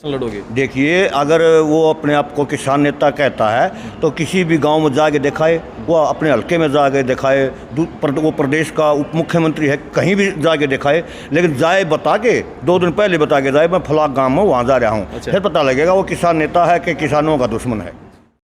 लड़ोगे? देखिए, अगर वो अपने आप को किसान नेता कहता है तो किसी भी गांव में जाके दिखाए, वो अपने हल्के में जाके दिखाए, वो प्रदेश का उप मुख्यमंत्री है, कहीं भी जाके दिखाए, लेकिन जाए बता के 2 दिन पहले बता के जाए मैं फला गांव में वहाँ जा रहा हूँ। अच्छा। फिर पता लगेगा वो किसान नेता है कि किसानों का दुश्मन है।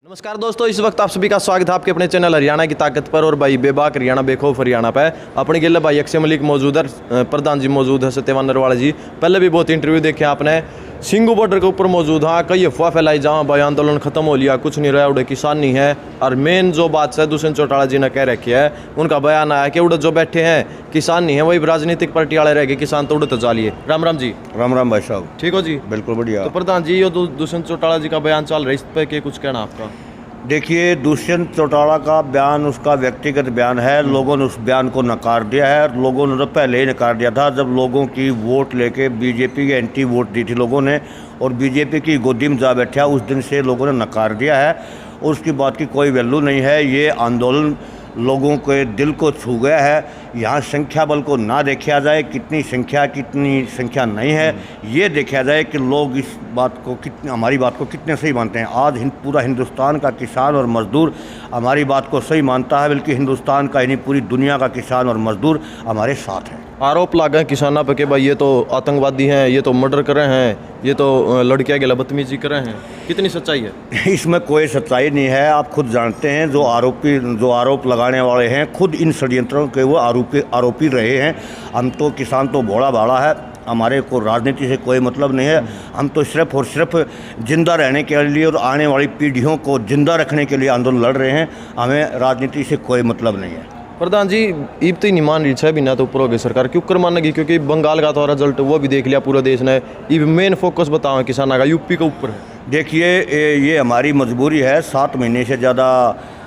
नमस्कार दोस्तों, इस वक्त आप सभी का स्वागत है आपके अपने चैनल हरियाणा की ताकत पर। और भाई बेबाक हरियाणा बेखौफ हरियाणा पे अपने गिले भाई अक्षय मलिक मौजूद है, प्रधान जी मौजूद है, सत्यवान नरवाला जी। पहले भी बहुत इंटरव्यू देखे आपने। सिंगू बॉर्डर के ऊपर मौजूद। हाँ, कई अफवाह फैलाई जहाँ भाई आंदोलन खत्म हो लिया, कुछ नहीं रहा, उड़े किसान नहीं है। और मेन जो बात है दुष्यंत चौटाला जी ने कह रखी है, उनका बयान आया कि उड़े जो बैठे हैं किसान नहीं है, वही राजनीतिक पार्टी वाले रह गए, किसान तो उड़े तो जालिए। राम राम जी। राम राम भाई साहब। ठीक हो जी? बिल्कुल बढ़िया। तो प्रधान जी, ये दुष्यंत चौटाला जी का बयान चल रहा है, इस पर के कुछ कहना आपका? देखिए, दुष्यंत चौटाला का बयान उसका व्यक्तिगत बयान है। लोगों ने उस बयान को नकार दिया है। लोगों ने तो पहले ही नकार दिया था, जब लोगों की वोट लेके बीजेपी की एंटी वोट दी थी लोगों ने, और बीजेपी की गोदी में जा बैठा, उस दिन से लोगों ने नकार दिया है। और उसकी बात की कोई वैल्यू नहीं है। ये आंदोलन लोगों के दिल को छू गया है। यहाँ संख्या बल को ना देखा जाए, कितनी संख्या नहीं है, ये देखा जाए कि लोग इस बात को हमारी बात को कितने सही मानते हैं। आज पूरा हिंदुस्तान का किसान और मज़दूर हमारी बात को सही मानता है, बल्कि हिंदुस्तान का यानी पूरी दुनिया का किसान और मज़दूर हमारे साथ है। आरोप लगा है किसानों पर कि भाई ये तो आतंकवादी हैं, ये तो मर्डर कर रहे हैं, ये तो लड़कियां के बदतमीजी कर रहे हैं। कितनी सच्चाई है? इसमें कोई सच्चाई नहीं है। आप खुद जानते हैं, जो आरोप लगाने वाले हैं खुद इन षड्यंत्रों के वो आरोपी रहे हैं। हम तो किसान तो भोला भाला है, हमारे को राजनीति से कोई मतलब नहीं है। हम तो सिर्फ और सिर्फ जिंदा रहने के लिए और आने वाली पीढ़ियों को जिंदा रखने के लिए आंदोलन लड़ रहे हैं। हमें राजनीति से कोई मतलब नहीं है। प्रधान जी, ईब तो नहीं मान रही है बिना तो ऊपर हो गई सरकार, क्यों कर मानेगी? क्योंकि बंगाल का तो रिजल्ट वो भी देख लिया पूरा देश ने। ईब मेन फोकस बताओ किसानों का यूपी के ऊपर है। देखिए, ये हमारी मजबूरी है। 7 महीने से ज़्यादा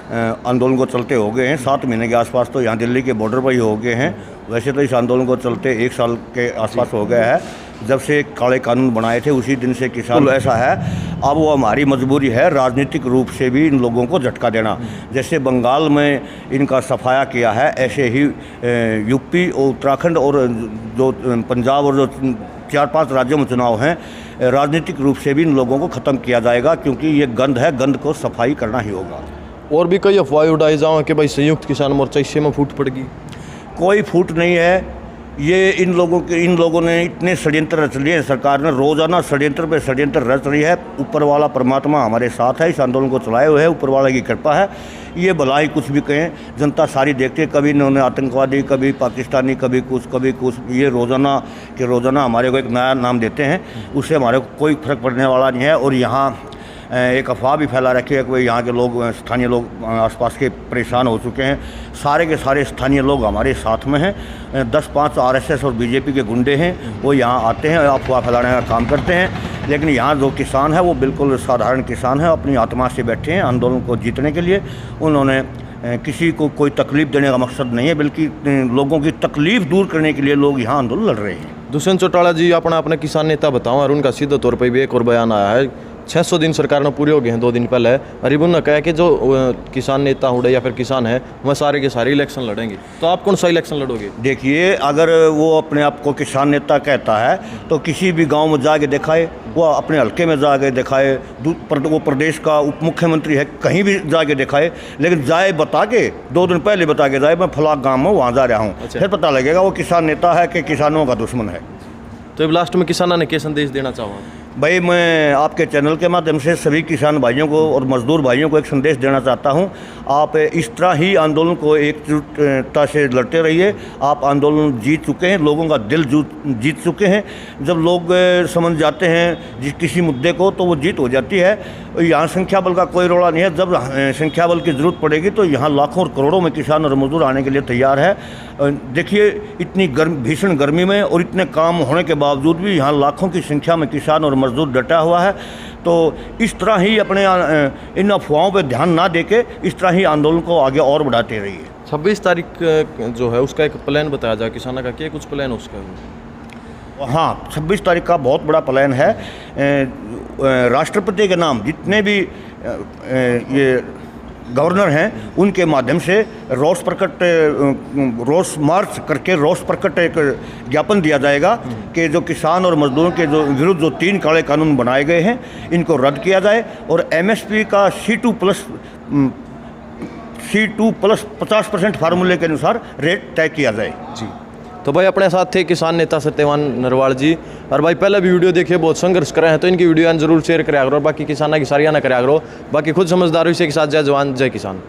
आंदोलन को चलते हो गए हैं। 7 महीने के आसपास तो यहाँ दिल्ली के बॉर्डर पर ही हो गए हैं। वैसे तो इस आंदोलन को चलते 1 साल के आसपास हो गया है, जब से काले कानून बनाए थे उसी दिन से किसान ऐसा है। अब वो हमारी मजबूरी है राजनीतिक रूप से भी इन लोगों को झटका देना। जैसे बंगाल में इनका सफाया किया है, ऐसे ही यूपी और उत्तराखंड और जो पंजाब और जो 4-5 राज्यों में चुनाव हैं, राजनीतिक रूप से भी इन लोगों को ख़त्म किया जाएगा, क्योंकि ये गंद है, गंद को सफाई करना ही होगा। और भी कई अफवाह उड़ाई जाओ कि भाई संयुक्त किसान मोर्चा इससे में फूट पड़ेगी। कोई फूट नहीं है। ये इन लोगों ने इतने षड्यंत्र रच लिए हैं। सरकार ने रोज़ाना षड्यंत्र पे षड्यंत्र रच रही है। ऊपर वाला परमात्मा हमारे साथ है, इस आंदोलन को चलाए हुए है, ऊपर वाले की कृपा है। ये भला ही कुछ भी कहें, जनता सारी देखती है। कभी इन्होंने आतंकवादी, कभी पाकिस्तानी, कभी कुछ। ये रोज़ाना हमारे को एक नया नाम देते हैं, उससे हमारे को कोई फर्क पड़ने वाला नहीं है। और यहाँ एक अफवाह भी फैला रखी है कि यहाँ के लोग, स्थानीय लोग आसपास के परेशान हो चुके हैं। सारे के सारे स्थानीय लोग हमारे साथ में हैं। 10-5 आरएसएस और बीजेपी के गुंडे हैं, वो यहाँ आते हैं, अफवाह फैलाने का काम करते हैं। लेकिन यहाँ जो किसान है वो बिल्कुल साधारण किसान है, अपनी आत्मा से बैठे हैं आंदोलन को जीतने के लिए। उन्होंने किसी को कोई तकलीफ़ देने का मकसद नहीं है, बल्कि लोगों की तकलीफ़ दूर करने के लिए लोग यहाँ आंदोलन लड़ रहे हैं। दुष्यंत चौटाला जी अपना किसान नेता बताओ, और उनका सीधे तौर पर भी एक और बयान आया है। 600 दिन सरकार में पूरे हो गए हैं 2 दिन पहले। अरिबुन ने कहा कि जो किसान नेता होड़े या फिर किसान है वह सारे के सारे इलेक्शन लड़ेंगे। तो आप कौन सा इलेक्शन लड़ोगे? देखिए, अगर वो अपने आप को किसान नेता कहता है तो किसी भी गांव में जाके दिखाए, वो अपने हल्के में जाके दिखाए, वो प्रदेश का उप मुख्यमंत्री है, कहीं भी जाके दिखाए, लेकिन जाए बता के 2 दिन पहले बता के जाए मैं फला गाँव में वहाँ जा रहा हूँ। अच्छा। फिर पता लगेगा वो किसान नेता है कि किसानों का दुश्मन है। तो अब लास्ट में किसानों ने क्या संदेश देना चाहूँ? भाई, मैं आपके चैनल के माध्यम से सभी किसान भाइयों को और मज़दूर भाइयों को एक संदेश देना चाहता हूं। आप इस तरह ही आंदोलन को एकजुटता से लड़ते रहिए। आप आंदोलन जीत चुके हैं, लोगों का दिल जीत चुके हैं। जब लोग समझ जाते हैं किसी मुद्दे को तो वो जीत हो जाती है। यहाँ संख्या बल का कोई रोड़ा नहीं है। जब संख्या बल की ज़रूरत पड़ेगी तो यहाँ लाखों और करोड़ों में किसान और मजदूर आने के लिए तैयार है। देखिए, इतनी भीषण गर्मी में और इतने काम होने के बावजूद भी यहाँ लाखों की संख्या में किसान और मजदूर डटा हुआ है। तो इस तरह ही अपने इन अफवाहों पर ध्यान ना देके इस तरह ही आंदोलन को आगे और बढ़ाते रहिए। 26 तारीख जो है उसका एक प्लान बताया जाए किसानों का, क्या कुछ प्लान उसका? हाँ, 26 तारीख का बहुत बड़ा प्लान है। राष्ट्रपति के नाम जितने भी ये गवर्नर हैं उनके माध्यम से रोष मार्च करके रोष प्रकट एक ज्ञापन दिया जाएगा कि जो किसान और मजदूरों के जो विरुद्ध जो 3 काले कानून बनाए गए हैं इनको रद्द किया जाए और एमएसपी का C2 प्लस 50% फार्मूले के अनुसार रेट तय किया जाए। जी, तो भाई अपने साथ थे किसान नेता सत्यवान नरवाल जी। और भाई पहले भी वीडियो देखिए, बहुत संघर्ष कर रहे हैं, तो इनकी वीडियो जरूर शेयर करा करो। बाकी किसाना की सारियाना करा करो। बाकी खुद समझदारी से के साथ जय जवान जय किसान।